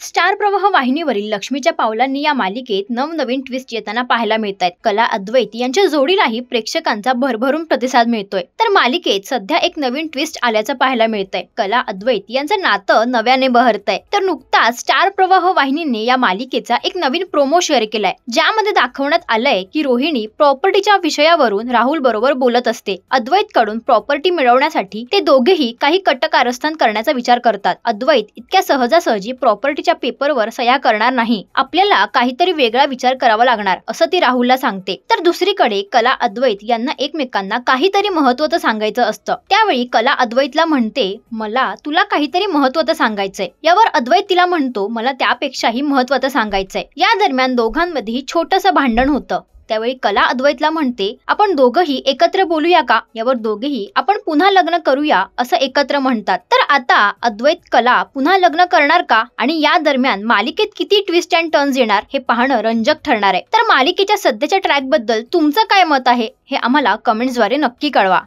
Star प्रवाह वाहिनीवरील लक्ष्मीच्या पावलांनी या मालिकेत नवनवीन ट्विस्ट येताना पाहायला मिळतात। कला अद्वैत यांच्या जोडीलाही प्रेक्षकांचा भरभरून प्रतिसाद मिळतोय। तर मालिकेत सध्या एक नवीन ट्विस्ट आल्याचं पाहायला मिळतंय। कला अद्वैत यांचं नातं नव्याने बहरतंय। तर नुकताच स्टार प्रवाह वाहिनीने या मालिकेचा एक नवीन प्रोमो शेअर केलाय, ज्यामध्ये दाखवण्यात आलंय की रोहिणी प्रॉपर्टीच्या विषयावरून राहुल बरोबर बोलत असते। अद्वैत कडून प्रॉपर्टी मिळवण्यासाठी ते दोघेही काही कटकारस्थान करण्याचा विचार करतात। अद्वैत इतक्या सहजासहजी प्रॉपर्टीच्या पेपरवर सह्या करणार नाही, आपल्याला काहीतरी वेगळा विचार करावा लागणार असं ती राहुलला सांगते। तर दुसरीकडे कला अद्वैत यांना एकमेकांना काहीतरी महत्त्वाचं सांगायचं असतं। त्यावेळी कला अद्वैतला म्हणते, मला तुला काहीतरी महत्त्वाचं सांगायचंय। यावर अद्वैत तिला म्हणतो, मला त्यापेक्षाही महत्त्वाचं सांगायचंय। या दरम्यान दोघांमध्ये छोटंसं भांडण होतं। त्यावेळी कला अद्वैतला म्हणते, आपण दोघंही एकत्र बोलूया का? यावर दोघेही आपण पुन्हा लग्न करूया असं एकत्र म्हणतात। तर आता अद्वैत कला पुन्हा लग्न करणार का? आणि या दरम्यान मालिकेत किती ट्विस्ट अँड टर्न्स येणार हे पाहणं रंजक ठरणार आहे। तर मालिकेच्या सध्याच्या ट्रॅक बद्दल तुमचं काय मत आहे हे आम्हाला कमेंट्सद्वारे नक्की कळवा।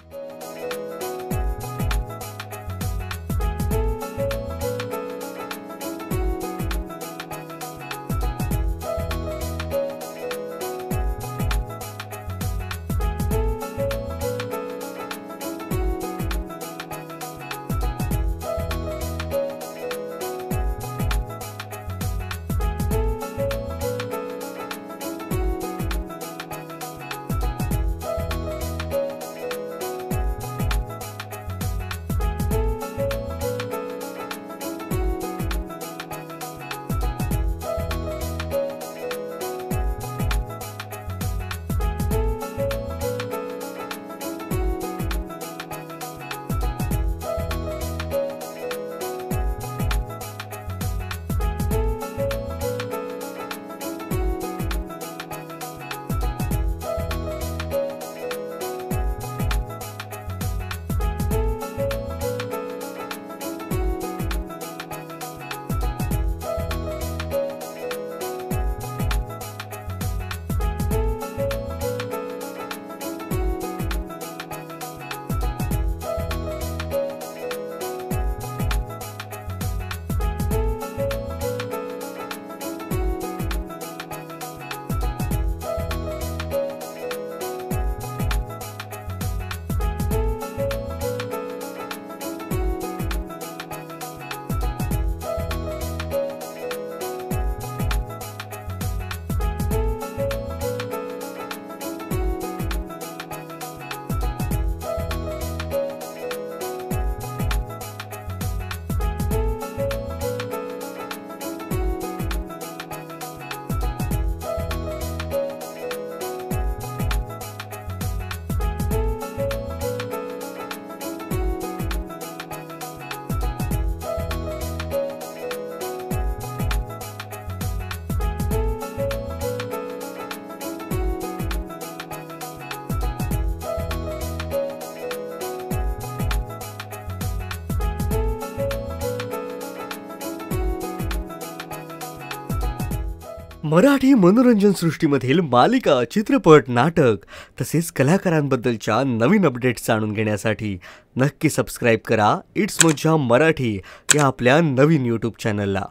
मराठी मनोरंजन सृष्टीमधील मालिका, चित्रपट, नाटक तसेच कलाकारांबद्दलच्या नवीन अपडेट्स जाणून घेण्यासाठी नक्की सबस्क्राईब करा इट्स मज्जा मराठी या आपल्या नवीन YouTube चॅनलला।